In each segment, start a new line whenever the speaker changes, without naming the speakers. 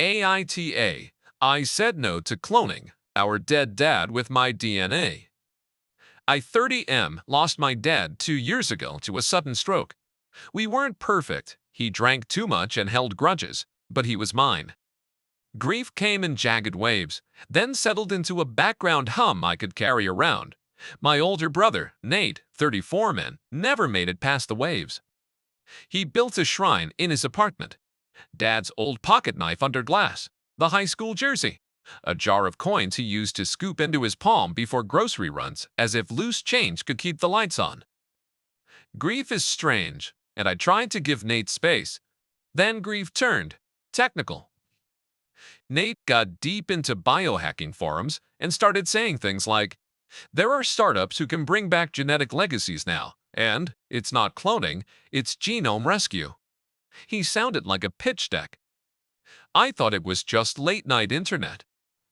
AITA. I said no to cloning our dead dad with my DNA. I 30M lost my dad 2 years ago to a sudden stroke. We weren't perfect. He drank too much and held grudges, but he was mine. Grief came in jagged waves, then settled into a background hum I could carry around. My older brother, Nate, 34 man, never made it past the waves. He built a shrine in his apartment. Dad's old pocket knife under glass, the high school jersey, a jar of coins he used to scoop into his palm before grocery runs, as if loose change could keep the lights on. Grief is strange, and I tried to give Nate space. Then grief turned technical. Nate got deep into biohacking forums and started saying things like, "There are startups who can bring back genetic legacies now, and it's not cloning, it's genome rescue." He sounded like a pitch deck. I thought it was just late-night internet.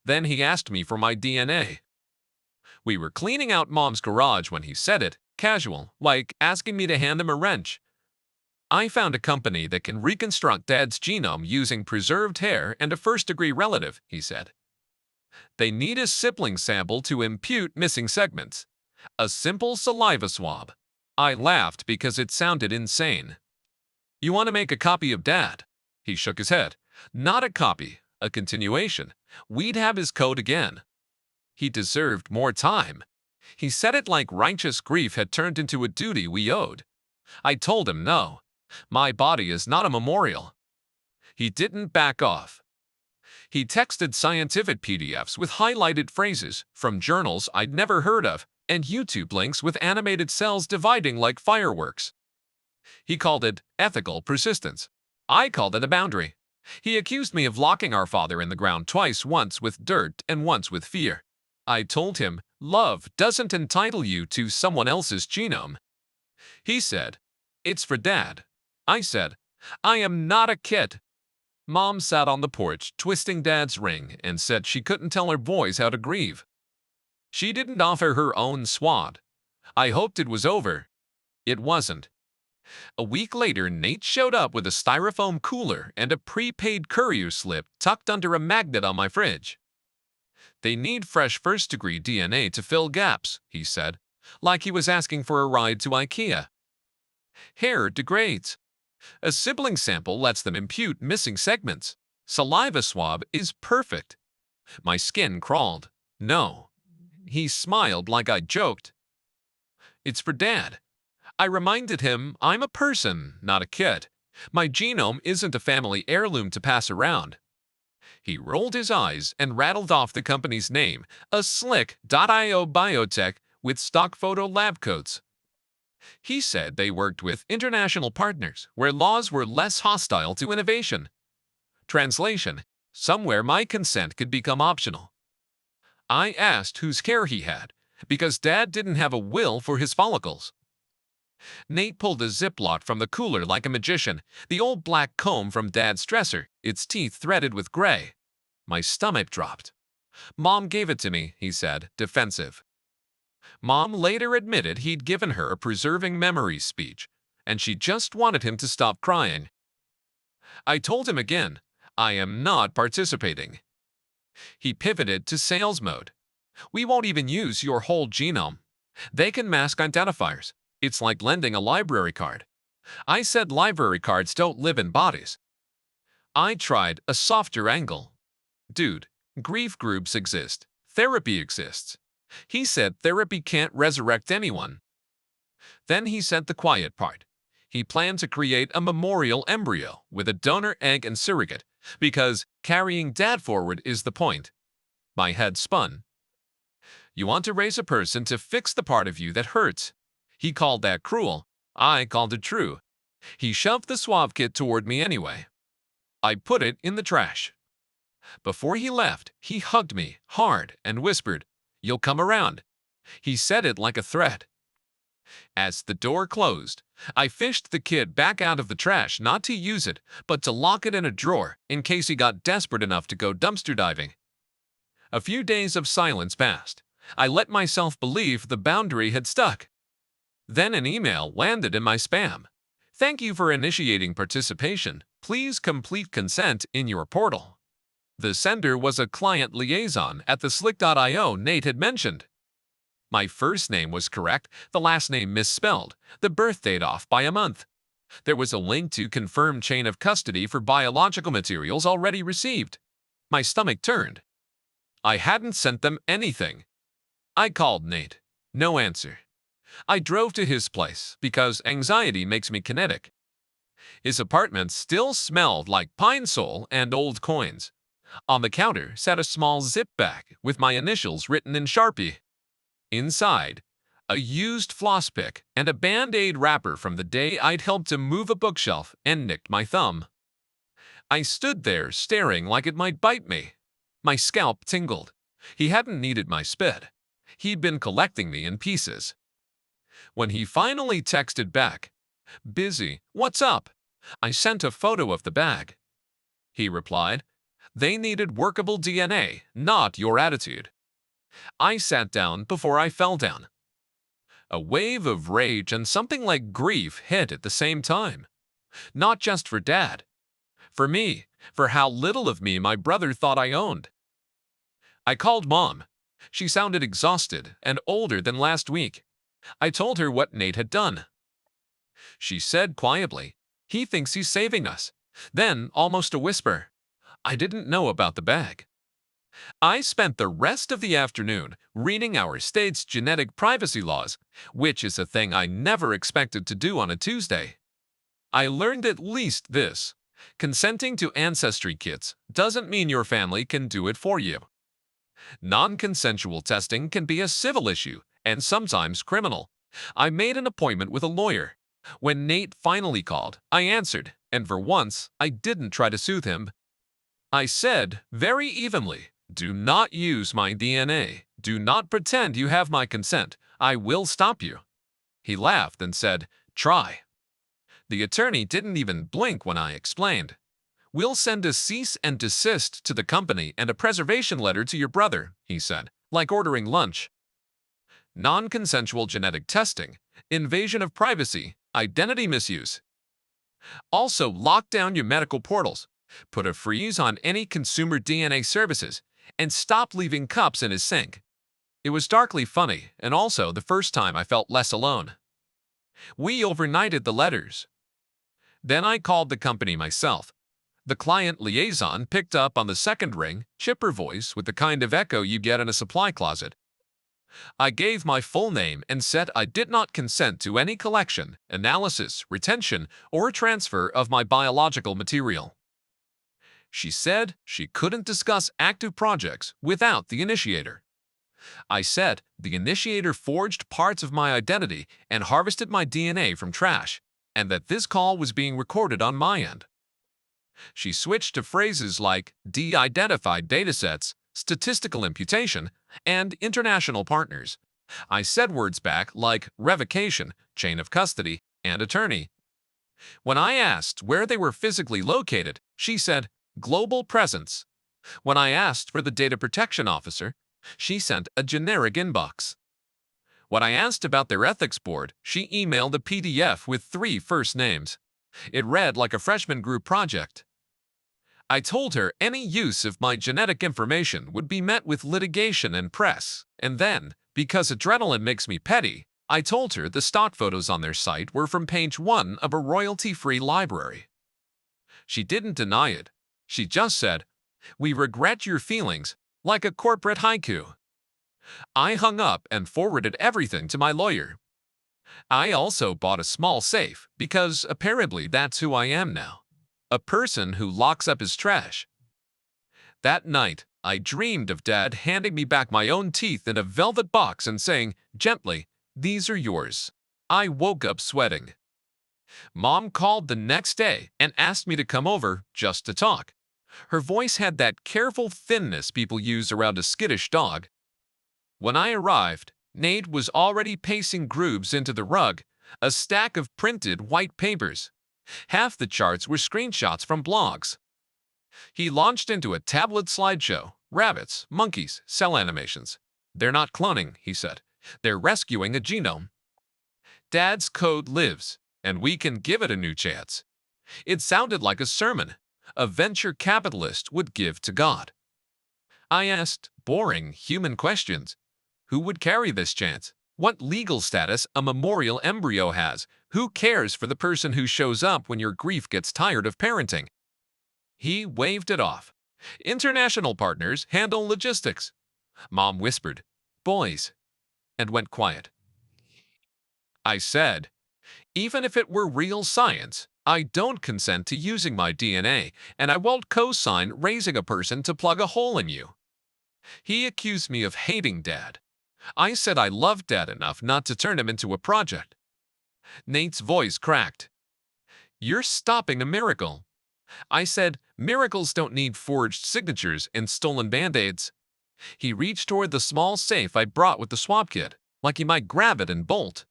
Then he asked me for my DNA. We were cleaning out Mom's garage when he said it, casual, like asking me to hand him a wrench. "I found a company that can reconstruct Dad's genome using preserved hair and a first-degree relative," he said. "They need a sibling sample to impute missing segments. A simple saliva swab." I laughed because it sounded insane. "You want to make a copy of Dad?" He shook his head. "Not a copy, a continuation. We'd have his code again." He deserved more time. He said it like righteous grief had turned into a duty we owed. I told him no. My body is not a memorial. He didn't back off. He texted scientific PDFs with highlighted phrases from journals I'd never heard of and YouTube links with animated cells dividing like fireworks. He called it ethical persistence. I called it a boundary. He accused me of locking our father in the ground twice, once with dirt and once with fear. I told him, love doesn't entitle you to someone else's genome. He said, "It's for Dad." I said, "I am not a kid." Mom sat on the porch, twisting Dad's ring, and said she couldn't tell her boys how to grieve. She didn't offer her own swad. I hoped it was over. It wasn't. A week later, Nate showed up with a styrofoam cooler and a prepaid courier slip tucked under a magnet on my fridge. "They need fresh first-degree DNA to fill gaps," he said, like he was asking for a ride to IKEA. "Hair degrades. A sibling sample lets them impute missing segments. Saliva swab is perfect." My skin crawled. "No." He smiled like I joked. "It's for Dad." I reminded him I'm a person, not a kid. My genome isn't a family heirloom to pass around. He rolled his eyes and rattled off the company's name, a slick.io biotech with stock photo lab coats. He said they worked with international partners where laws were less hostile to innovation. Translation: somewhere my consent could become optional. I asked whose hair he had, because Dad didn't have a will for his follicles. Nate pulled a Ziploc from the cooler like a magician, the old black comb from Dad's dresser, its teeth threaded with gray. My stomach dropped. "Mom gave it to me," he said, defensive. Mom later admitted he'd given her a preserving memories speech, and she just wanted him to stop crying. I told him again, I am not participating. He pivoted to sales mode. "We won't even use your whole genome. They can mask identifiers. It's like lending a library card." I said library cards don't live in bodies. I tried a softer angle. "Dude, grief groups exist. Therapy exists." He said therapy can't resurrect anyone. Then he said the quiet part. He planned to create a memorial embryo with a donor egg and surrogate, because carrying Dad forward is the point. My head spun. "You want to raise a person to fix the part of you that hurts." He called that cruel. I called it true. He shoved the swab kit toward me anyway. I put it in the trash. Before he left, he hugged me hard and whispered, "You'll come around." He said it like a threat. As the door closed, I fished the kit back out of the trash, not to use it, but to lock it in a drawer in case he got desperate enough to go dumpster diving. A few days of silence passed. I let myself believe the boundary had stuck. Then an email landed in my spam. "Thank you for initiating participation. Please complete consent in your portal." The sender was a client liaison at the slick.io Nate had mentioned. My first name was correct, the last name misspelled, the birth date off by a month. There was a link to confirm chain of custody for biological materials already received. My stomach turned. I hadn't sent them anything. I called Nate. No answer. I drove to his place because anxiety makes me kinetic. His apartment still smelled like pine sol and old coins. On the counter sat a small zip bag with my initials written in Sharpie. Inside, a used floss pick and a Band-Aid wrapper from the day I'd helped him move a bookshelf and nicked my thumb. I stood there staring like it might bite me. My scalp tingled. He hadn't needed my spit. He'd been collecting me in pieces. When he finally texted back, "Busy, what's up?" I sent a photo of the bag. He replied, "They needed workable DNA, not your attitude." I sat down before I fell down. A wave of rage and something like grief hit at the same time. Not just for Dad. For me, for how little of me my brother thought I owned. I called Mom. She sounded exhausted and older than last week. I told her what Nate had done. She said quietly, "He thinks he's saving us." Then, almost a whisper, "I didn't know about the bag." I spent the rest of the afternoon reading our state's genetic privacy laws, which is a thing I never expected to do on a Tuesday. I learned at least this: consenting to ancestry kits doesn't mean your family can do it for you. Non-consensual testing can be a civil issue and sometimes criminal. I made an appointment with a lawyer. When Nate finally called, I answered, and for once, I didn't try to soothe him. I said, very evenly, "Do not use my DNA. Do not pretend you have my consent. I will stop you." He laughed and said, "Try." The attorney didn't even blink when I explained. "We'll send a cease and desist to the company and a preservation letter to your brother," he said, like ordering lunch. Non-consensual genetic testing, invasion of privacy, identity misuse. Also, lock down your medical portals, put a freeze on any consumer DNA services, and stop leaving cups in his sink. It was darkly funny, and also the first time I felt less alone. We overnighted the letters. Then I called the company myself. The client liaison picked up on the second ring, chipper voice with the kind of echo you get in a supply closet. I gave my full name and said I did not consent to any collection, analysis, retention, or transfer of my biological material. She said she couldn't discuss active projects without the initiator. I said the initiator forged parts of my identity and harvested my DNA from trash, and that this call was being recorded on my end. She switched to phrases like de-identified datasets, statistical imputation, and international partners. I said words back like revocation, chain of custody, and attorney. When I asked where they were physically located, she said, "Global presence." When I asked for the data protection officer, she sent a generic inbox. When I asked about their ethics board, she emailed a PDF with 3 first names. It read like a freshman group project. I told her any use of my genetic information would be met with litigation and press, and then, because adrenaline makes me petty, I told her the stock photos on their site were from page 1 of a royalty-free library. She didn't deny it. She just said, "We regret your feelings," like a corporate haiku. I hung up and forwarded everything to my lawyer. I also bought a small safe because apparently that's who I am now. A person who locks up his trash. That night, I dreamed of Dad handing me back my own teeth in a velvet box and saying, gently, "These are yours." I woke up sweating. Mom called the next day and asked me to come over just to talk. Her voice had that careful thinness people use around a skittish dog. When I arrived, Nate was already pacing grooves into the rug, a stack of printed white papers. Half the charts were screenshots from blogs. He launched into a tablet slideshow. Rabbits, monkeys, cell animations. "They're not cloning," he said. "They're rescuing a genome. Dad's code lives, and we can give it a new chance." It sounded like a sermon a venture capitalist would give to God. I asked boring human questions. Who would carry this chance? What legal status a memorial embryo has? Who cares for the person who shows up when your grief gets tired of parenting? He waved it off. International partners handle logistics. Mom whispered, boys, and went quiet. I said, even if it were real science, I don't consent to using my DNA, and I won't co-sign raising a person to plug a hole in you. He accused me of hating Dad. I said I loved Dad enough not to turn him into a project. Nate's voice cracked. You're stopping a miracle. I said, miracles don't need forged signatures and stolen band-aids. He reached toward the small safe I brought with the swap kit, like he might grab it and bolt.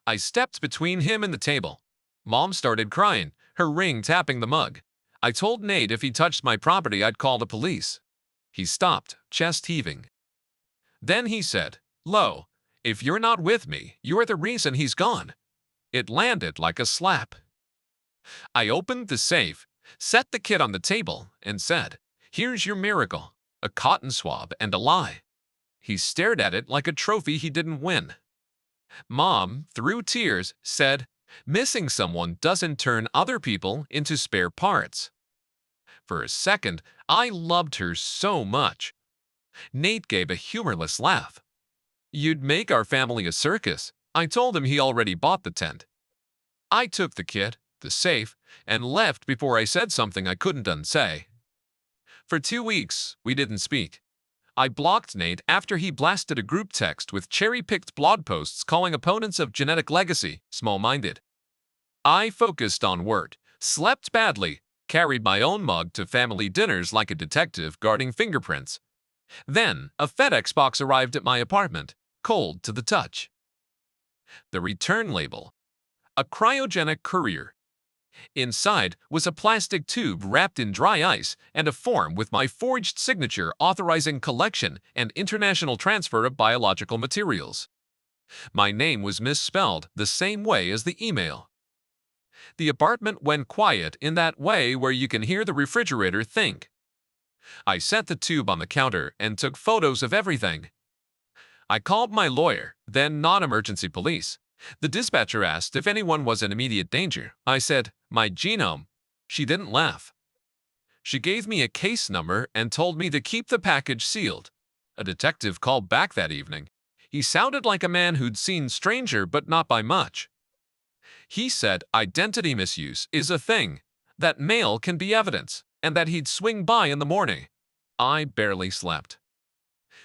I stepped between him and the table. Mom started crying, her ring tapping the mug. I told Nate if he touched my property, I'd call the police. He stopped, chest heaving. Then he said, Lo, if you're not with me, you're the reason he's gone. It landed like a slap. I opened the safe, set the kit on the table, and said, here's your miracle, a cotton swab and a lie. He stared at it like a trophy he didn't win. Mom, through tears, said, missing someone doesn't turn other people into spare parts. For a second, I loved her so much. Nate gave a humorless laugh. You'd make our family a circus. I told him he already bought the tent. I took the kit, the safe, and left before I said something I couldn't unsay. For 2 weeks, we didn't speak. I blocked Nate after he blasted a group text with cherry-picked blog posts calling opponents of genetic legacy small-minded. I focused on work, slept badly, carried my own mug to family dinners like a detective guarding fingerprints. Then, a FedEx box arrived at my apartment, cold to the touch. The return label. A cryogenic courier. Inside was a plastic tube wrapped in dry ice and a form with my forged signature authorizing collection and international transfer of biological materials. My name was misspelled the same way as the email. The apartment went quiet in that way where you can hear the refrigerator think. I set the tube on the counter and took photos of everything. I called my lawyer, then non-emergency police. The dispatcher asked if anyone was in immediate danger. I said, my genome. She didn't laugh. She gave me a case number and told me to keep the package sealed. A detective called back that evening. He sounded like a man who'd seen stranger but not by much. He said identity misuse is a thing, that mail can be evidence, and that he'd swing by in the morning. I barely slept.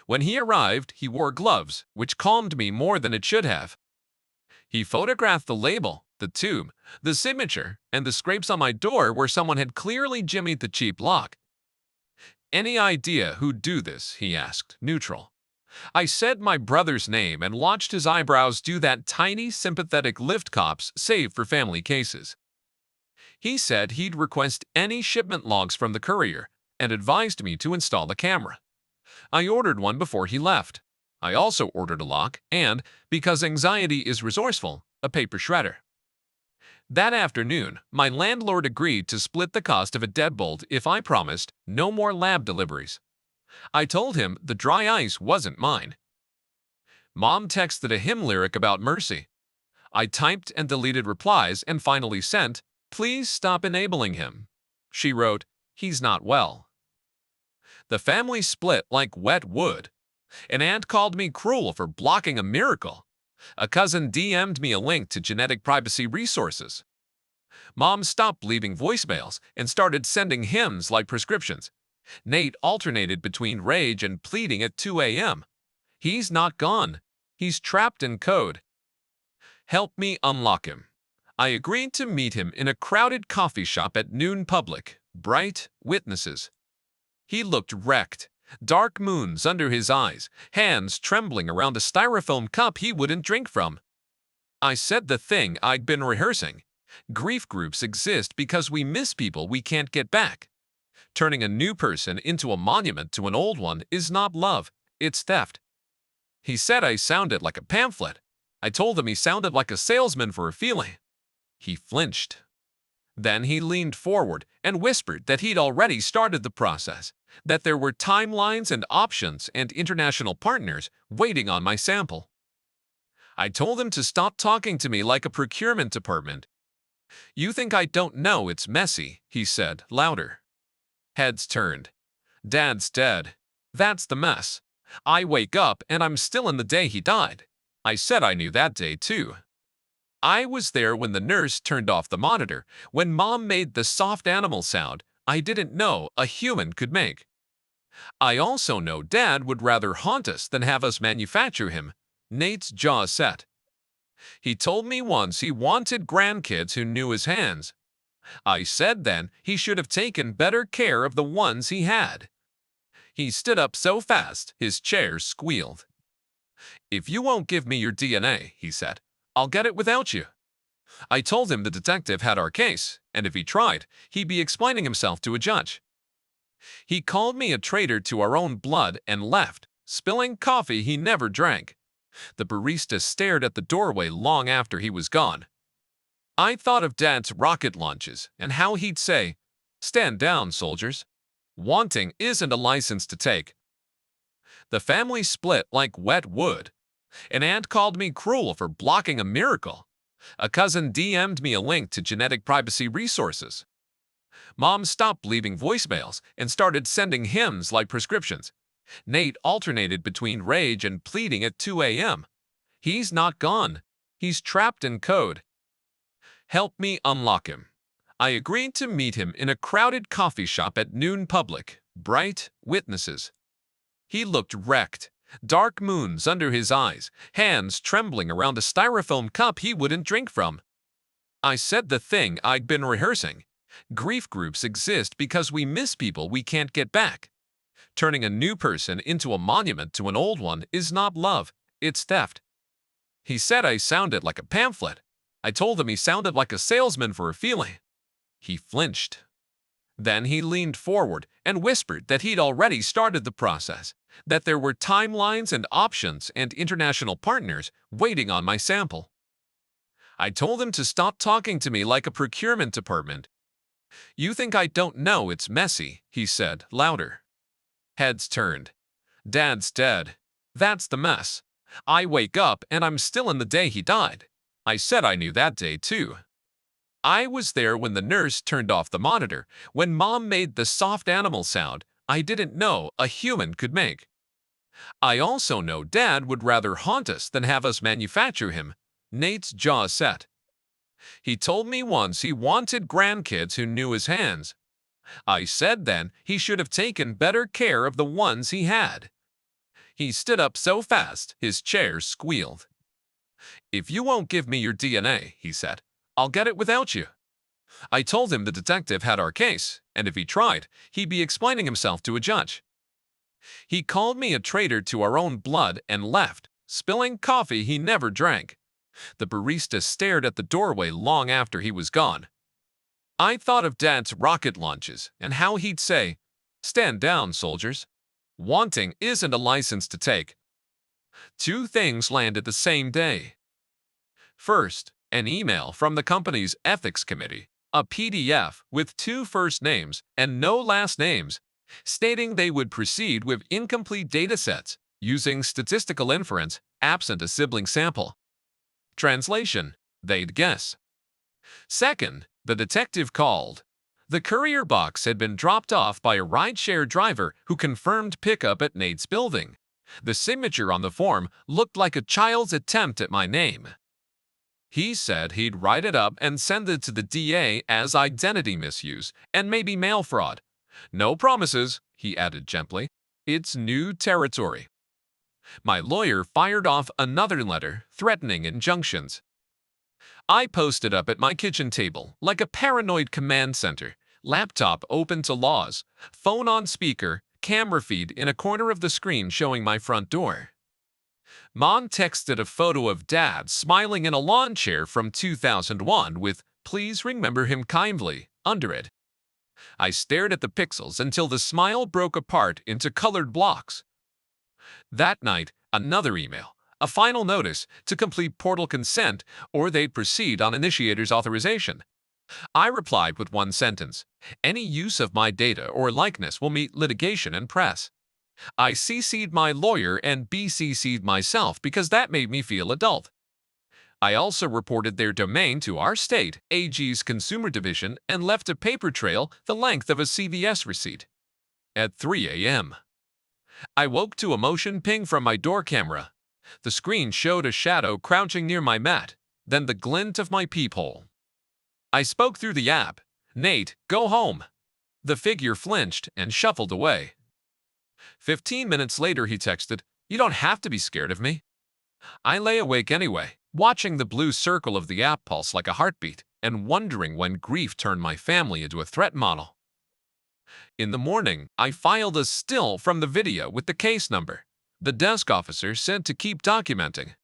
When he arrived, he wore gloves, which calmed me more than it should have. He photographed the label, the tube, the signature, and the scrapes on my door where someone had clearly jimmied the cheap lock. Any idea who'd do this? He asked, neutral. I said my brother's name and watched his eyebrows do that tiny, sympathetic lift cops save for family cases. He said he'd request any shipment logs from the courier and advised me to install a camera. I ordered one before he left. I also ordered a lock and, because anxiety is resourceful, a paper shredder. That afternoon, my landlord agreed to split the cost of a deadbolt if I promised no more lab deliveries. I told him the dry ice wasn't mine. Mom texted a hymn lyric about mercy. I typed and deleted replies and finally sent, please stop enabling him. She wrote, he's not well. The family split like wet wood. An aunt called me cruel for blocking a miracle. A cousin DM'd me a link to genetic privacy resources. Mom stopped leaving voicemails and started sending hymns like prescriptions. Nate alternated between rage and pleading at 2 a.m. He's not gone. He's trapped in code. Help me unlock him. I agreed to meet him in a crowded coffee shop at noon public. Bright witnesses. He looked wrecked. Dark moons under his eyes, hands trembling around a styrofoam cup he wouldn't drink from. I said the thing I'd been rehearsing. Grief groups exist because we miss people we can't get back. Turning a new person into a monument to an old one is not love, it's theft. He said I sounded like a pamphlet. I told him he sounded like a salesman for a feeling. He flinched. Then he leaned forward and whispered that he'd already started the process, that there were timelines and options and international partners waiting on my sample. I told him to stop talking to me like a procurement department. "You think I don't know it's messy," he said, louder. Heads turned. "Dad's dead. That's the mess. I wake up and I'm still in the day he died." I said I knew that day too. I was there when the nurse turned off the monitor, when Mom made the soft animal sound I didn't know a human could make. I also know Dad would rather haunt us than have us manufacture him. Nate's jaw set. He told me once he wanted grandkids who knew his hands. I said then he should have taken better care of the ones he had. He stood up so fast his chair squealed. "If you won't give me your DNA," he said, "I'll get it without you." I told him the detective had our case, and if he tried, he'd be explaining himself to a judge. He called me a traitor to our own blood and left, spilling coffee he never drank. The barista stared at the doorway long after he was gone. I thought of Dad's rocket launches and how he'd say, "Stand down, soldiers. Wanting isn't a license to take." The family split like wet wood. An aunt called me cruel for blocking a miracle. A cousin DM'd me a link to genetic privacy resources. Mom stopped leaving voicemails and started sending hymns like prescriptions. Nate alternated between rage and pleading at 2 a.m. He's not gone. He's trapped in code. Help me unlock him. I agreed to meet him in a crowded coffee shop at noon. Public, bright, witnesses. He looked wrecked. Dark moons under his eyes, hands trembling around a styrofoam cup he wouldn't drink from. I said the thing I'd been rehearsing. Grief groups exist because we miss people we can't get back. Turning a new person into a monument to an old one is not love, it's theft. He said I sounded like a pamphlet. I told him he sounded like a salesman for a feeling. He flinched. Then he leaned forward and whispered that he'd already started the process, that there were timelines and options and international partners waiting on my sample. I told him to stop talking to me like a procurement department. "You think I don't know it's messy," he said, louder. Heads turned. "Dad's dead. That's the mess. I wake up and I'm still in the day he died." I said I knew that day too. I was there when the nurse turned off the monitor, when Mom made the soft animal sound I didn't know a human could make. I also know Dad would rather haunt us than have us manufacture him. Nate's jaw set. He told me once he wanted grandkids who knew his hands. I said then he should have taken better care of the ones he had. He stood up so fast his chair squealed. "If you won't give me your DNA," he said, "I'll get it without you." I told him the detective had our case, and if he tried, he'd be explaining himself to a judge. He called me a traitor to our own blood and left, spilling coffee he never drank. The barista stared at the doorway long after he was gone. I thought of Dad's rocket launches and how he'd say, "Stand down, soldiers. Wanting isn't a license to take." Two things landed the same day. First, an email from the company's ethics committee, a PDF with 2 first names and no last names, stating they would proceed with incomplete datasets using statistical inference absent a sibling sample. Translation: they'd guess. Second, the detective called. The courier box had been dropped off by a rideshare driver who confirmed pickup at Nate's building. The signature on the form looked like a child's attempt at my name. He said he'd write it up and send it to the DA as identity misuse and maybe mail fraud. "No promises," he added gently. "It's new territory." My lawyer fired off another letter threatening injunctions. I posted up at my kitchen table like a paranoid command center, laptop open to laws, phone on speaker, camera feed in a corner of the screen showing my front door. Mom texted a photo of Dad smiling in a lawn chair from 2001 with "Please remember him kindly" under it. I stared at the pixels until the smile broke apart into colored blocks. That night, another email, a final notice to complete portal consent or they'd proceed on initiator's authorization. I replied with one sentence. Any use of my data or likeness will meet litigation and press. I CC'd my lawyer and BCC'd myself because that made me feel adult. I also reported their domain to our state AG's Consumer Division and left a paper trail the length of a CVS receipt. At 3 a.m., I woke to a motion ping from my door camera. The screen showed a shadow crouching near my mat, then the glint of my peephole. I spoke through the app. "Nate, go home." The figure flinched and shuffled away. 15 minutes later, he texted, "You don't have to be scared of me." I lay awake anyway, watching the blue circle of the app pulse like a heartbeat and wondering when grief turned my family into a threat model. In the morning, I filed a still from the video with the case number. The desk officer said to keep documenting.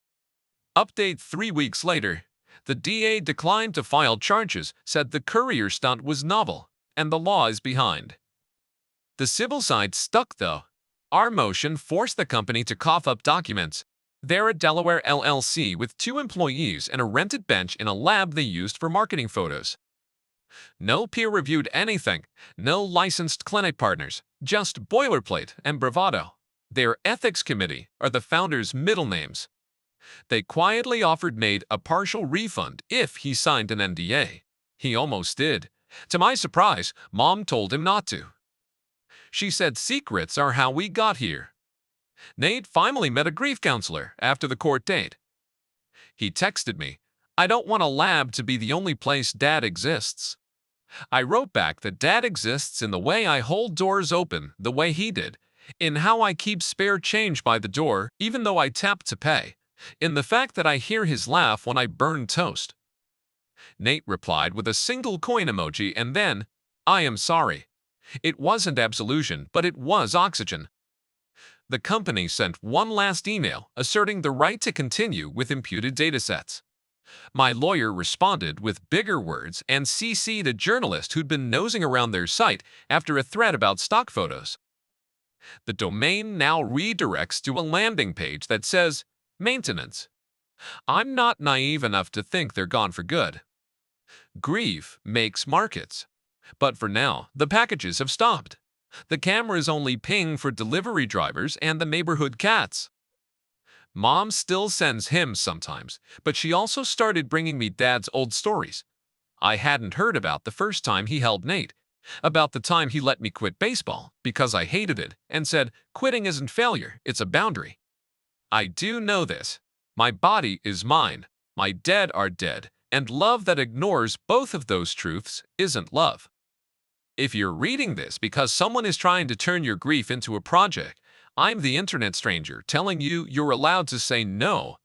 Update 3 weeks later. The DA declined to file charges, said the courier stunt was novel, and the law is behind. The civil side stuck, though. Our motion forced the company to cough up documents. They're a Delaware LLC with 2 employees and a rented bench in a lab they used for marketing photos. No peer-reviewed anything, no licensed clinic partners, just boilerplate and bravado. Their ethics committee are the founders' middle names. They quietly offered Nate a partial refund if he signed an NDA. He almost did. To my surprise, Mom told him not to. She said secrets are how we got here. Nate finally met a grief counselor after the court date. He texted me, "I don't want a lab to be the only place Dad exists." I wrote back that Dad exists in the way I hold doors open the way he did, in how I keep spare change by the door even though I tap to pay, in the fact that I hear his laugh when I burn toast. Nate replied with a single coin emoji and then, "I am sorry." It wasn't absolution, but it was oxygen. The company sent one last email asserting the right to continue with imputed datasets. My lawyer responded with bigger words and CC'd a journalist who'd been nosing around their site after a thread about stock photos. The domain now redirects to a landing page that says, "Maintenance." I'm not naive enough to think they're gone for good. Grief makes markets. But for now, the packages have stopped. The cameras only ping for delivery drivers and the neighborhood cats. Mom still sends him sometimes, but she also started bringing me Dad's old stories. I hadn't heard about the first time he held Nate, about the time he let me quit baseball because I hated it and said, "Quitting isn't failure, it's a boundary." I do know this. My body is mine, my dead are dead, and love that ignores both of those truths isn't love. If you're reading this because someone is trying to turn your grief into a project, I'm the internet stranger telling you you're allowed to say no